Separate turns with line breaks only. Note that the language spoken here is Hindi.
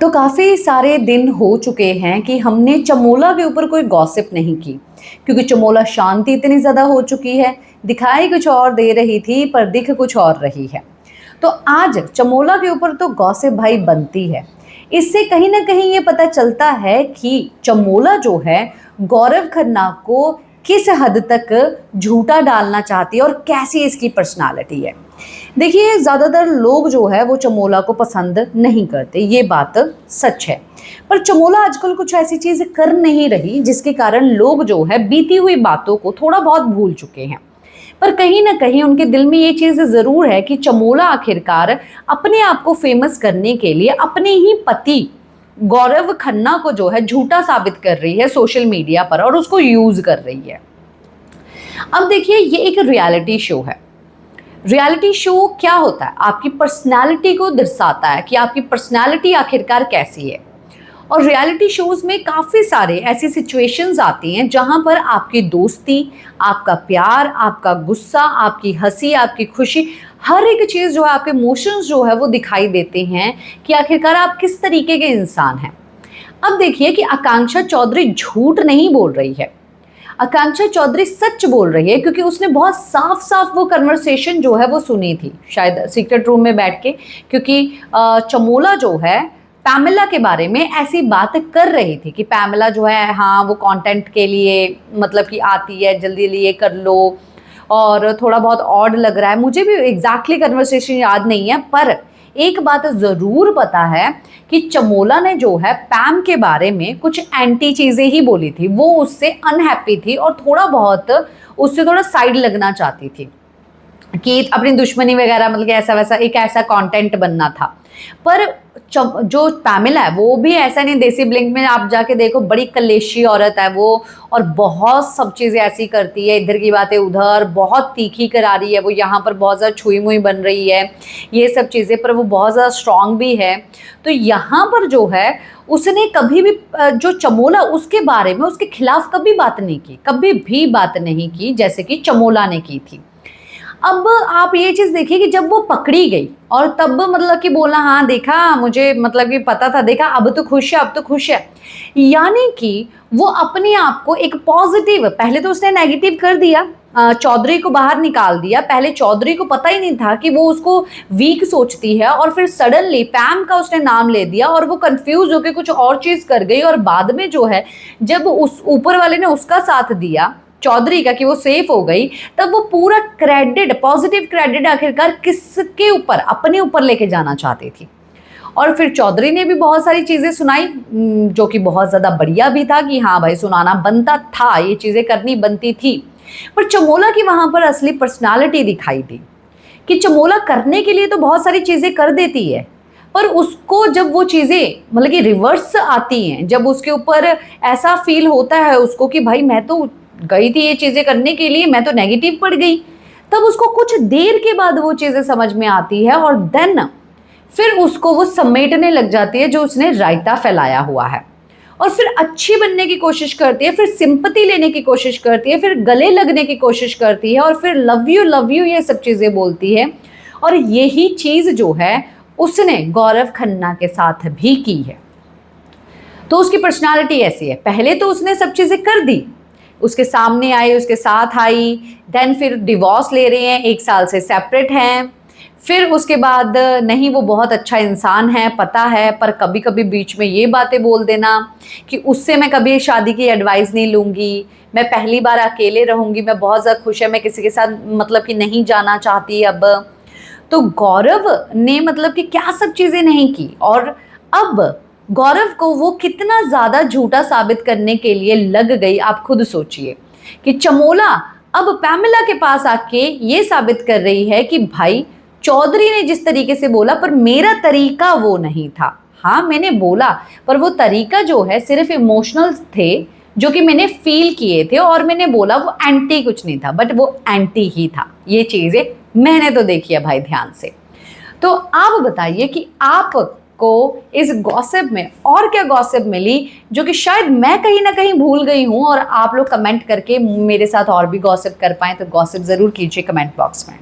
तो काफ़ी सारे दिन हो चुके हैं कि हमने चमोला के ऊपर कोई गॉसिप नहीं की, क्योंकि चमोला शांति इतनी ज़्यादा हो चुकी है, दिखाई कुछ और दे रही थी पर दिख कुछ और रही है। तो आज चमोला के ऊपर तो गॉसिप भाई बनती है। इससे कहीं न कहीं ये पता चलता है कि चमोला जो है गौरव खन्ना को किस हद तक झूठा डालना चाहती है और कैसी इसकी पर्सनैलिटी है। देखिए, ज़्यादातर लोग जो है वो चमोला को पसंद नहीं करते, ये बात सच है। पर चमोला आजकल कुछ ऐसी चीज़ें कर नहीं रही जिसके कारण लोग जो है बीती हुई बातों को थोड़ा बहुत भूल चुके हैं। पर कहीं न कहीं उनके दिल में ये चीज़ ज़रूर है कि चमोला आखिरकार अपने आप को फ़ेमस करने के लिए अपने ही पति गौरव खन्ना को जो है झूठा साबित कर रही है सोशल मीडिया पर और उसको यूज़ कर रही है। अब देखिए, ये एक रियलिटी शो है। रियलिटी शो क्या होता है? आपकी पर्सनैलिटी को दर्शाता है कि आपकी पर्सनैलिटी आखिरकार कैसी है। और रियलिटी शोज़ में काफ़ी सारे ऐसी सिचुएशंस आती हैं जहाँ पर आपकी दोस्ती, आपका प्यार, आपका गुस्सा, आपकी हँसी, आपकी खुशी, हर एक चीज़ जो है, आपके इमोशंस जो है वो दिखाई देते हैं कि आखिरकार आप किस तरीके के इंसान हैं। अब देखिए कि आकांक्षा चौधरी झूठ नहीं बोल रही है। आकांक्षा चौधरी सच बोल रही है, क्योंकि उसने बहुत साफ साफ वो कन्वर्सेशन जो है वो सुनी थी, शायद सीक्रेट रूम में बैठ के, क्योंकि चमोला जो है पैमेला के बारे में ऐसी बात कर रही थी कि पैमेला जो है, हाँ वो कंटेंट के लिए मतलब कि आती है, जल्दी लिए कर लो, और थोड़ा बहुत ऑड लग रहा है। मुझे भी एग्जैक्टली कन्वर्सेशन याद नहीं है, पर एक बात ज़रूर पता है कि चमोला ने जो है पैम के बारे में कुछ एंटी चीज़ें ही बोली थी। वो उससे अनहैप्पी थी और थोड़ा बहुत उससे थोड़ा साइड लगना चाहती थी कि अपनी दुश्मनी वगैरह, मतलब कि ऐसा वैसा एक ऐसा कंटेंट बनना था। पर जो पैमेला है वो भी ऐसा नहीं, देसी ब्लिंक में आप जाके देखो, बड़ी कलेशी औरत है वो, और बहुत सब चीज़ें ऐसी करती है, इधर की बातें उधर, बहुत तीखी करा रही है वो, यहाँ पर बहुत ज़्यादा छुई मुई बन रही है, ये सब चीज़ें, पर वो बहुत ज़्यादा स्ट्रांग भी है। तो यहाँ पर जो है उसने कभी भी जो चमोला उसके बारे में उसके खिलाफ कभी बात नहीं की, कभी भी बात नहीं की जैसे कि चमोला ने की थी। अब आप ये चीज़ देखिए कि जब वो पकड़ी गई और तब मतलब कि बोला, हाँ देखा मुझे, मतलब कि पता था, देखा अब तो खुश है, अब तो खुश है। यानी कि वो अपने आप को एक पॉजिटिव, पहले तो उसने नेगेटिव कर दिया, चौधरी को बाहर निकाल दिया। पहले चौधरी को पता ही नहीं था कि वो उसको वीक सोचती है, और फिर सडनली पैम का उसने नाम ले दिया और वो कंफ्यूज होकर कुछ और चीज़ कर गई। और बाद में जो है जब उस ऊपर वाले ने उसका साथ दिया चौधरी का कि वो सेफ हो गई, तब वो पूरा क्रेडिट, पॉजिटिव क्रेडिट आखिरकार किसके ऊपर, अपने ऊपर लेके जाना चाहती थी। और फिर चौधरी ने भी बहुत सारी चीज़ें सुनाई, जो कि बहुत ज़्यादा बढ़िया भी था कि हाँ भाई सुनाना बनता था, ये चीज़ें करनी बनती थी। पर चमोला की वहाँ पर असली पर्सनालिटी दिखाई दी कि चमोला करने के लिए तो बहुत सारी चीज़ें कर देती है, पर उसको जब वो चीज़ें मतलब कि रिवर्स आती हैं, जब उसके ऊपर ऐसा फील होता है उसको कि भाई मैं तो गई थी ये चीज़ें करने के लिए, मैं तो नेगेटिव पड़ गई, तब उसको कुछ देर के बाद वो चीज़ें समझ में आती है और देन फिर उसको वो समेटने लग जाती है जो उसने रायता फैलाया हुआ है, और फिर अच्छी बनने की कोशिश करती है, फिर सिंपैथी लेने की कोशिश करती है, फिर गले लगने की कोशिश करती है, और फिर लव यू ये सब चीज़ें बोलती है। और यही चीज़ जो है उसने गौरव खन्ना के साथ भी की है। तो उसकी पर्सनालिटी ऐसी है, पहले तो उसने सब चीज़ें कर दी, उसके सामने आई, उसके साथ आई, देन फिर डिवोर्स ले रहे हैं, 1 साल से सेपरेट हैं, फिर उसके बाद नहीं वो बहुत अच्छा इंसान है पता है, पर कभी कभी बीच में ये बातें बोल देना कि उससे मैं कभी शादी की एडवाइस नहीं लूँगी, मैं पहली बार अकेले रहूँगी, मैं बहुत ज़्यादा खुश है, मैं किसी के साथ मतलब कि नहीं जाना चाहती अब। तो गौरव ने मतलब कि क्या सब चीज़ें नहीं की, और अब गौरव को वो कितना ज़्यादा झूठा साबित करने के लिए लग गई। आप खुद सोचिए कि चमोला अब पैमेला के पास आके ये साबित कर रही है कि भाई चौधरी ने जिस तरीके से बोला, पर मेरा तरीका वो नहीं था। हाँ मैंने बोला, पर वो तरीका जो है सिर्फ इमोशनल थे, जो कि मैंने फील किए थे, और मैंने बोला वो एंटी कुछ नहीं था, बट वो एंटी ही था। ये चीज़ें मैंने तो देखी है भाई ध्यान से। तो आप बताइए कि आपको इस गॉसिप में और क्या गॉसिप मिली जो कि शायद मैं कहीं ना कहीं भूल गई हूँ, और आप लोग कमेंट करके मेरे साथ और भी गॉसिप कर पाएँ, तो गॉसिप ज़रूर कीजिए कमेंट बॉक्स में।